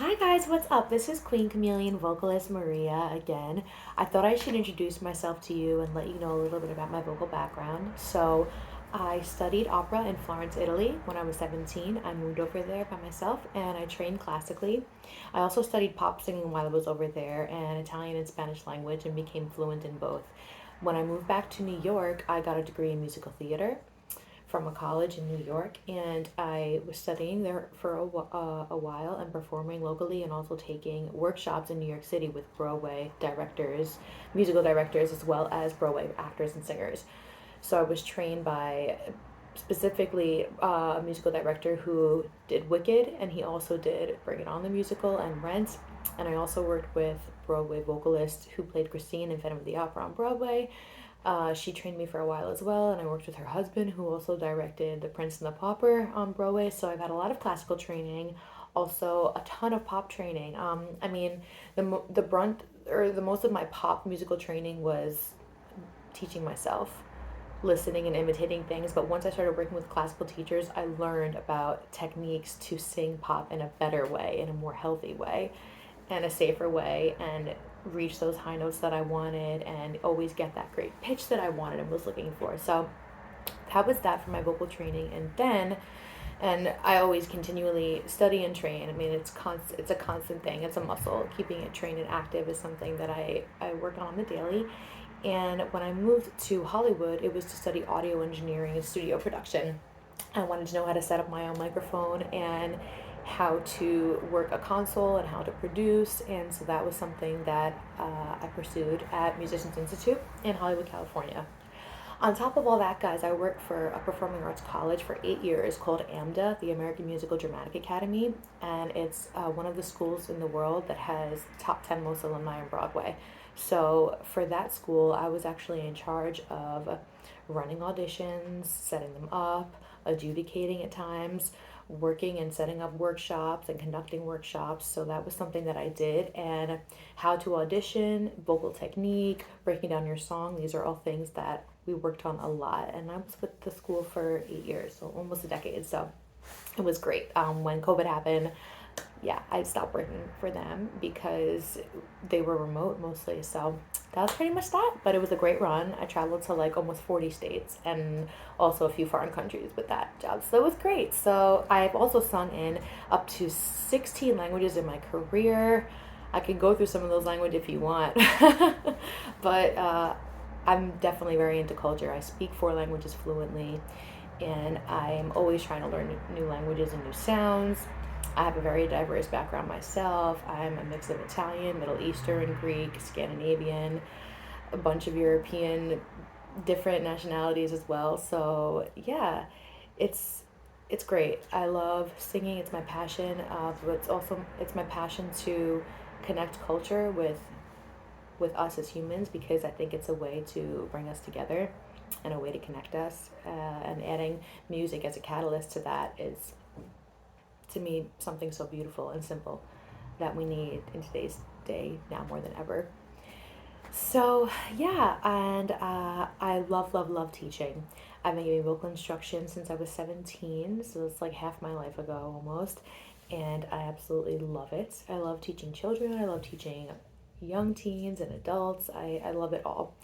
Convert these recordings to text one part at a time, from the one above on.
Hi guys, what's up? This is Queen Chameleon vocalist Maria again. I thought I should introduce myself to you and let you know a little bit about my vocal background. I studied opera in Florence, Italy when I was 17. I moved over there by myself and I trained classically. I also studied pop singing while I was over there and Italian and Spanish language and became fluent in both. When I moved back to New York, I got a degree in musical theater from a college in New York, and I was studying there for a while and performing locally and also taking workshops in New York City with Broadway directors, musical directors, as well as Broadway actors and singers. So I was trained by specifically a musical director who did Wicked, and he also did Bring It On the musical and Rent. And I also worked with Broadway vocalist who played Christine in Phantom of the Opera on Broadway. She trained me for a while as well, and I worked with her husband, who also directed The Prince and the Pauper on Broadway. So I've had a lot of classical training, also a ton of pop training. The brunt or the most of my pop musical training was teaching myself, listening and imitating things. But once I started working with classical teachers, I learned about techniques to sing pop in a better way, in a more healthy way, and a safer way, and reach those high notes that I wanted and always get that great pitch that I wanted and was looking for. So that was that for my vocal training. And I always continually study and train. I mean, it's a constant thing. It's a muscle. Keeping it trained and active is something that I work on the daily. And when I moved to Hollywood, it was to study audio engineering and studio production. I wanted to know how to set up my own microphone and how to work a console and how to produce. And so that was something that I pursued at Musicians Institute in Hollywood, California. On top of all that, guys, I worked for a performing arts college for 8 years called AMDA, the American Musical Dramatic Academy, and it's one of the schools in the world that has top 10 most alumni on Broadway. So for that school, I was actually in charge of running auditions, setting them up, adjudicating at times, working and setting up workshops and conducting workshops. So that was something that I did. And how to audition, vocal technique, breaking down your song, these are all things that we worked on a lot. And I was with the school for 8 years, so almost a decade. So it was great. When COVID happened, yeah, I stopped working for them because they were remote mostly. So that was pretty much that. But it was a great run. I traveled to like almost 40 states and also a few foreign countries with that job. So it was great. So I've also sung in up to 16 languages in my career. I can go through some of those languages if you want. But I'm definitely very into culture. I speak 4 languages fluently, and I'm always trying to learn new languages and new sounds. I have a very diverse background myself. I'm a mix of Italian, Middle Eastern, Greek, Scandinavian, a bunch of European, different nationalities as well. So yeah, it's great. I love singing. It's my passion. But it's my passion to connect culture with us as humans, because I think it's a way to bring us together and a way to connect us. And adding music as a catalyst to that is, to me, something so beautiful and simple that we need in today's day now more than ever. So yeah, and I love teaching. I've been giving vocal instruction since I was 17, so it's like half my life ago almost, and I absolutely love it. I love teaching children. I love teaching young teens and adults. I love it all.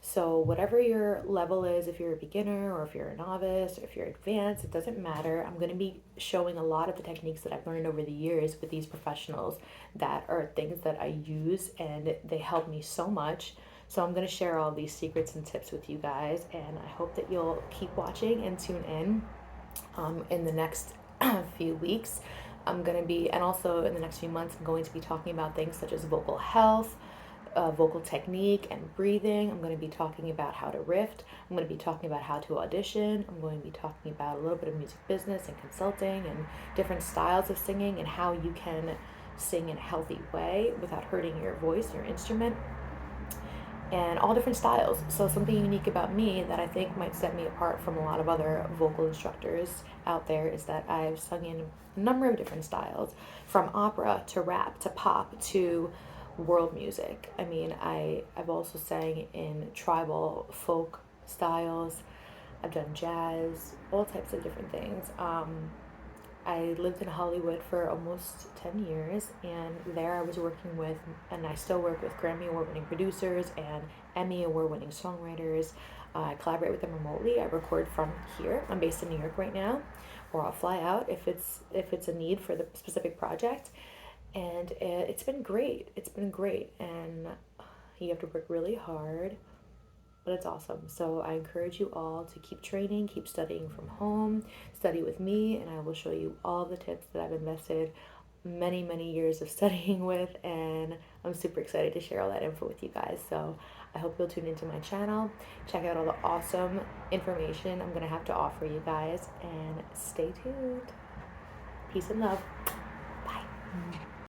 So whatever your level is, if you're a beginner or if you're a novice or if you're advanced, it doesn't matter. I'm going to be showing a lot of the techniques that I've learned over the years with these professionals that are things that I use, and they help me so much. So I'm going to share all these secrets and tips with you guys, and I hope that you'll keep watching and tune in the next few weeks. And also in the next few months, I'm going to be talking about things such as vocal health, vocal technique and breathing. I'm going to be talking about how to riff. I'm going to be talking about how to audition. I'm going to be talking about a little bit of music business and consulting and different styles of singing and how you can sing in a healthy way without hurting your voice, your instrument, and all different styles. So something unique about me that I think might set me apart from a lot of other vocal instructors out there is that I've sung in a number of different styles, from opera to rap to pop to world music. I mean, I've also sang in tribal folk styles. I've done jazz, all types of different things. I lived in Hollywood for almost 10 years, and there I was working with, and I still work with Grammy Award winning producers and Emmy Award winning songwriters. I collaborate with them remotely. I record from here. I'm based in New York right now, or I'll fly out if it's a need for the specific project. And it's been great. It's been great, and you have to work really hard, but it's awesome. So I encourage you all to keep training, keep studying from home, study with me, and I will show you all the tips that I've invested many, many years of studying with, and I'm super excited to share all that info with you guys. So I hope you'll tune into my channel, check out all the awesome information I'm gonna have to offer you guys, and stay tuned. Peace and love. Bye.